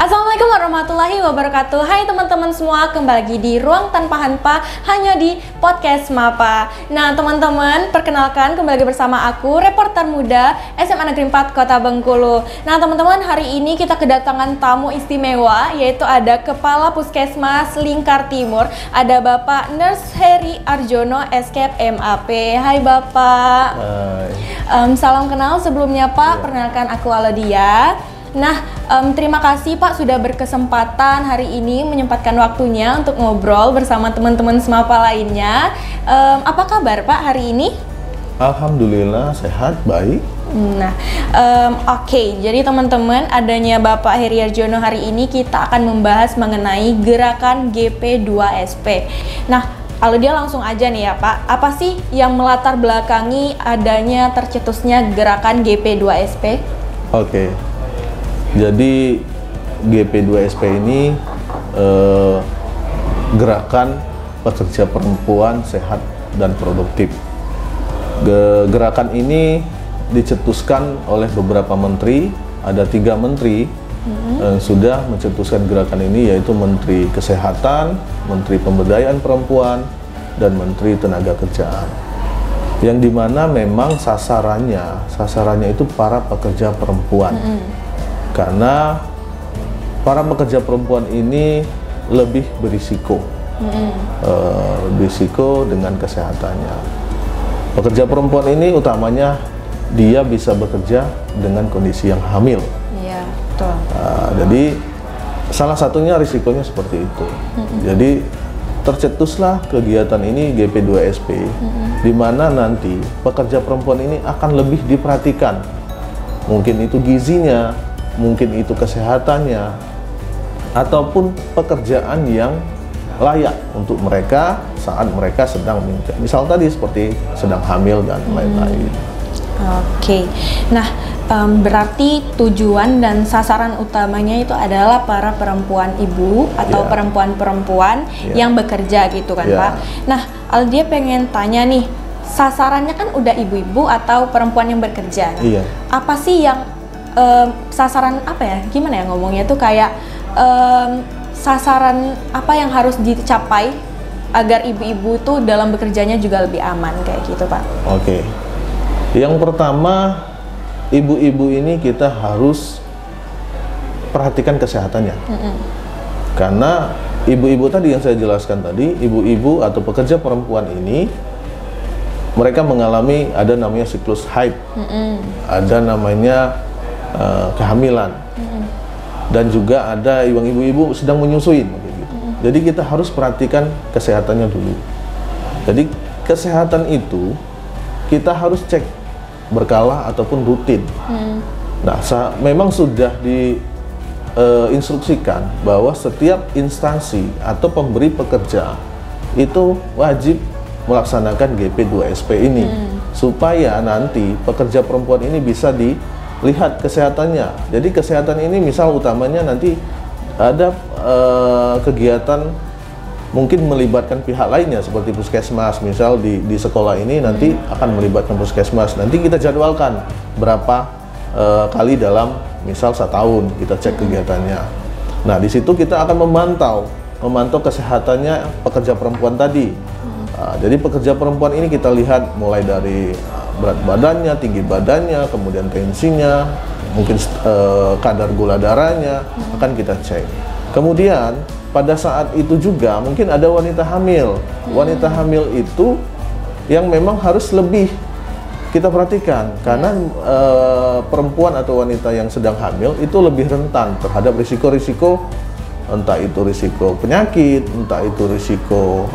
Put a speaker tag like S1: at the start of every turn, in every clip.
S1: Assalamualaikum warahmatullahi wabarakatuh. Hai teman-teman semua, kembali lagi di Ruang Tanpa Hampa hanya di Podcast Mapa. Nah teman-teman, perkenalkan kembali lagi bersama aku, reporter muda SMA Negeri 4 Kota Bengkulu. Nah teman-teman, hari ini kita kedatangan tamu istimewa, yaitu ada Kepala Puskesmas Lingkar Timur, ada Bapak Nurse Heri Arjono, Escape MAP. Hai Bapak.
S2: Hai.
S1: Salam kenal sebelumnya Pak, perkenalkan aku Aladia. Nah, terima kasih Pak sudah berkesempatan hari ini menyempatkan waktunya untuk ngobrol bersama teman-teman semapa lainnya. Apa kabar Pak hari ini?
S2: Alhamdulillah sehat, baik.
S1: Nah, oke. Jadi teman-teman, adanya Bapak Heri Arjono hari ini kita akan membahas mengenai gerakan GP2SP. Nah, kalau dia langsung aja nih ya Pak, apa sih yang melatar belakangi adanya tercetusnya gerakan GP2SP?
S2: Oke. Jadi GP2SP ini gerakan pekerja perempuan sehat dan produktif. Gerakan ini dicetuskan oleh beberapa menteri, ada 3 menteri yang sudah mencetuskan gerakan ini, yaitu Menteri Kesehatan, Menteri Pemberdayaan Perempuan, dan Menteri Tenaga Kerjaan. Yang dimana memang sasarannya itu para pekerja perempuan. Karena para pekerja perempuan ini lebih berisiko, berisiko dengan kesehatannya. Pekerja perempuan ini utamanya dia bisa bekerja dengan kondisi yang hamil.
S1: Iya, betul.
S2: Jadi salah satunya risikonya seperti itu. Jadi tercetuslah kegiatan ini GP2SP, di mana nanti pekerja perempuan ini akan lebih diperhatikan. Mungkin itu gizinya, mungkin itu kesehatannya, ataupun pekerjaan yang layak untuk mereka saat mereka sedang misal tadi seperti sedang hamil dan lain-lain.
S1: Oke. Nah, berarti tujuan dan sasaran utamanya itu adalah para perempuan ibu atau perempuan-perempuan yang bekerja gitu kan Pak. Nah, Aldia pengen tanya nih, sasarannya kan udah ibu-ibu atau perempuan yang bekerja. Nah, apa sih yang sasaran apa ya? Gimana ya ngomongnya tuh kayak sasaran apa yang harus dicapai agar ibu-ibu tuh dalam bekerjanya juga lebih aman kayak gitu Pak?
S2: Oke. Yang pertama, ibu-ibu ini kita harus perhatikan kesehatannya. Karena ibu-ibu tadi yang saya jelaskan tadi, ibu-ibu atau pekerja perempuan ini mereka mengalami ada namanya siklus haid, ada namanya kehamilan, dan juga ada yang ibu-ibu sedang menyusui, gitu. Jadi kita harus perhatikan kesehatannya dulu. Jadi kesehatan itu kita harus cek berkala ataupun rutin. Nah, memang sudah diinstruksikan bahwa setiap instansi atau pemberi pekerja itu wajib melaksanakan GP2SP ini, supaya nanti pekerja perempuan ini bisa dilihat kesehatannya. Jadi kesehatan ini misal utamanya nanti ada kegiatan mungkin melibatkan pihak lainnya seperti puskesmas, misal di sekolah ini nanti akan melibatkan puskesmas. Nanti kita jadwalkan berapa kali dalam misal 1 tahun kita cek kegiatannya. Nah, di situ kita akan memantau kesehatannya pekerja perempuan tadi. Jadi pekerja perempuan ini kita lihat mulai dari berat badannya, tinggi badannya, kemudian tensinya, mungkin kadar gula darahnya akan kita cek. Kemudian pada saat itu juga mungkin ada wanita hamil. Wanita hamil itu yang memang harus lebih kita perhatikan, karena perempuan atau wanita yang sedang hamil itu lebih rentan terhadap risiko-risiko, entah itu risiko penyakit, entah itu risiko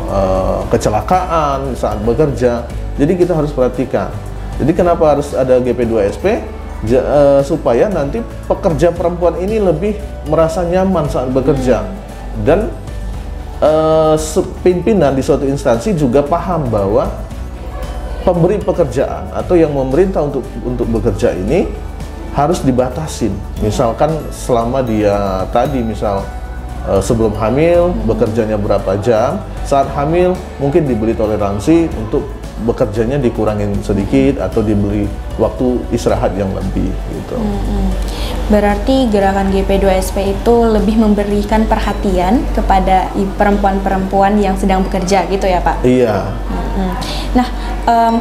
S2: kecelakaan saat bekerja. Jadi kita harus perhatikan. Jadi kenapa harus ada GP2SP? Supaya nanti pekerja perempuan ini lebih merasa nyaman saat bekerja. Dan pimpinan di suatu instansi juga paham bahwa pemberi pekerjaan atau yang memerintah untuk bekerja ini harus dibatasin. Misalkan selama dia tadi misal sebelum hamil bekerjanya berapa jam, saat hamil mungkin diberi toleransi untuk bekerjanya dikurangin sedikit atau diberi waktu istirahat yang lebih gitu.
S1: Berarti gerakan GP2SP itu lebih memberikan perhatian kepada perempuan-perempuan yang sedang bekerja gitu ya Pak?
S2: Iya.
S1: Nah,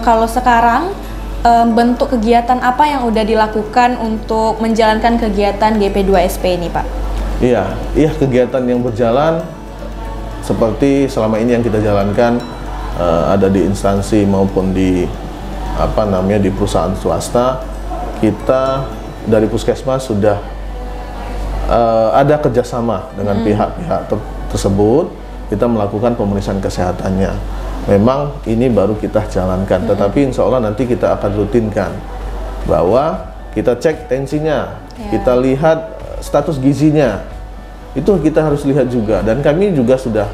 S1: kalau sekarang bentuk kegiatan apa yang udah dilakukan untuk menjalankan kegiatan GP2SP ini Pak? Iya
S2: kegiatan yang berjalan seperti selama ini yang kita jalankan, ada di instansi maupun di di perusahaan swasta. Kita dari Puskesmas sudah ada kerjasama dengan pihak-pihak tersebut. Kita melakukan pemeriksaan kesehatannya. Memang ini baru kita jalankan, tetapi insya Allah nanti kita akan rutinkan bahwa kita cek tensinya, kita lihat status gizinya, itu kita harus lihat juga. Dan kami juga sudah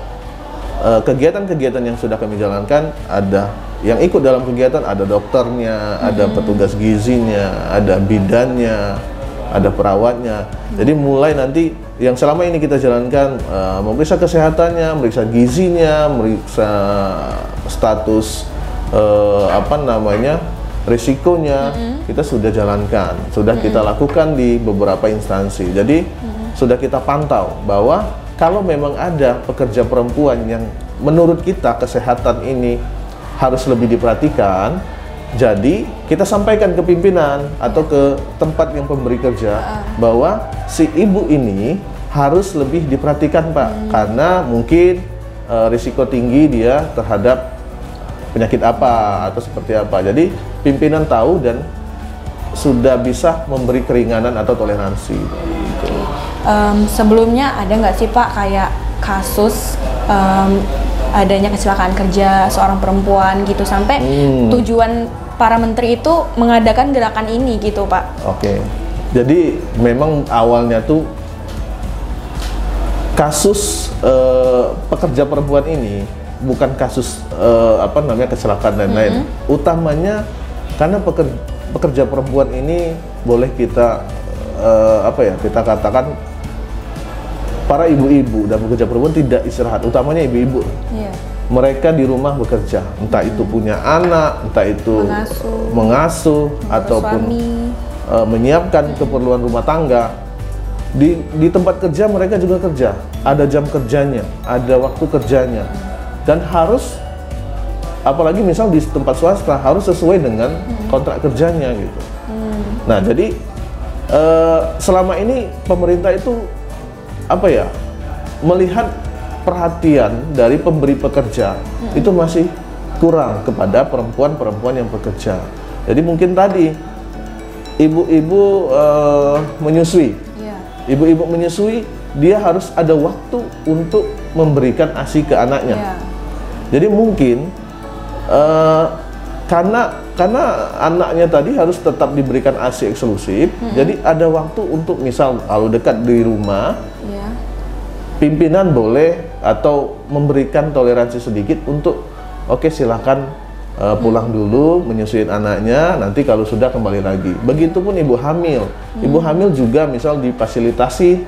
S2: kegiatan-kegiatan yang sudah kami jalankan, ada yang ikut dalam kegiatan, ada dokternya, ada petugas gizinya, ada bidannya, ada perawatnya. Jadi mulai nanti yang selama ini kita jalankan, memeriksa kesehatannya, memeriksa gizinya, memeriksa status risikonya, kita sudah jalankan, sudah kita lakukan di beberapa instansi. Jadi sudah kita pantau bahwa kalau memang ada pekerja perempuan yang menurut kita kesehatan ini harus lebih diperhatikan, jadi kita sampaikan ke pimpinan atau ke tempat yang pemberi kerja bahwa si ibu ini harus lebih diperhatikan Pak, karena mungkin risiko tinggi dia terhadap penyakit apa atau seperti apa. Jadi pimpinan tahu dan sudah bisa memberi keringanan atau toleransi. Gitu.
S1: Sebelumnya ada nggak sih Pak kayak kasus adanya kecelakaan kerja seorang perempuan gitu sampai tujuan para menteri itu mengadakan gerakan ini gitu Pak?
S2: Oke. Jadi memang awalnya tuh kasus pekerja perempuan ini bukan kasus kecelakaan dan lain. Utamanya karena pekerja perempuan ini boleh kita kita katakan para ibu-ibu dan pekerja perempuan tidak istirahat, utamanya ibu-ibu. Mereka di rumah bekerja, entah itu punya anak, entah itu mengasuh ataupun menyiapkan keperluan rumah tangga. Di tempat kerja mereka juga kerja, ada jam kerjanya, ada waktu kerjanya, dan harus, apalagi misal di tempat swasta, harus sesuai dengan kontrak kerjanya gitu. Nah jadi selama ini pemerintah itu melihat perhatian dari pemberi pekerja itu masih kurang kepada perempuan-perempuan yang bekerja. Jadi mungkin tadi ibu-ibu menyusui, ibu-ibu menyusui, dia harus ada waktu untuk memberikan ASI ke anaknya. Jadi mungkin karena anaknya tadi harus tetap diberikan ASI eksklusif, jadi ada waktu untuk misal kalau dekat di rumah, pimpinan boleh atau memberikan toleransi sedikit untuk silakan pulang dulu menyusuin anaknya, nanti kalau sudah kembali lagi. Begitupun ibu hamil. Ibu hamil juga misal difasilitasi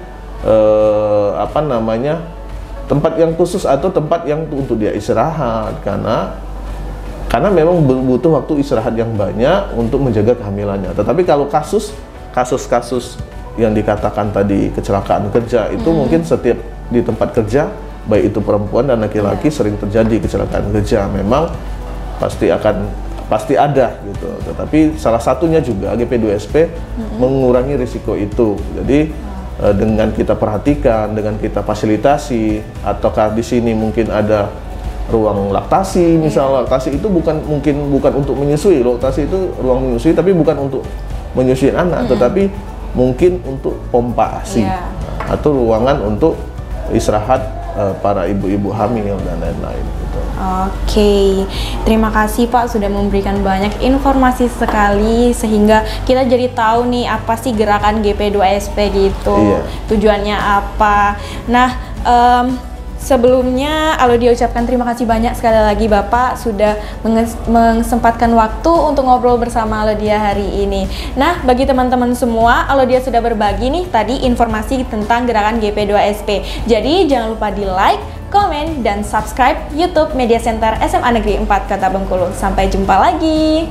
S2: tempat yang khusus atau tempat yang untuk dia istirahat, karena memang butuh waktu istirahat yang banyak untuk menjaga kehamilannya. Tetapi kalau kasus-kasus yang dikatakan tadi kecelakaan kerja itu mungkin setiap di tempat kerja, baik itu perempuan dan laki-laki, sering terjadi kecelakaan kerja. Memang pasti ada gitu. Tetapi salah satunya juga GP2SP mengurangi risiko itu. Jadi dengan kita perhatikan, dengan kita fasilitasi, ataukah di sini mungkin ada ruang laktasi, misal laktasi itu bukan untuk menyusui. Laktasi itu ruang menyusui, tapi bukan untuk menyusui anak, tetapi mungkin untuk pompa ASI atau ruangan untuk istirahat para ibu-ibu hamil dan lain-lain gitu.
S1: Oke, terima kasih Pak sudah memberikan banyak informasi sekali sehingga kita jadi tahu nih apa sih gerakan GP2SP gitu, tujuannya apa. Nah, sebelumnya Alodia ucapkan terima kasih banyak sekali lagi Bapak sudah mengesempatkan waktu untuk ngobrol bersama Alodia hari ini. Nah, bagi teman-teman semua, Alodia sudah berbagi nih tadi informasi tentang gerakan GP2SP. Jadi jangan lupa di like, komen, dan subscribe YouTube Media Center SMA Negeri 4 Kota Bengkulu. Sampai jumpa lagi.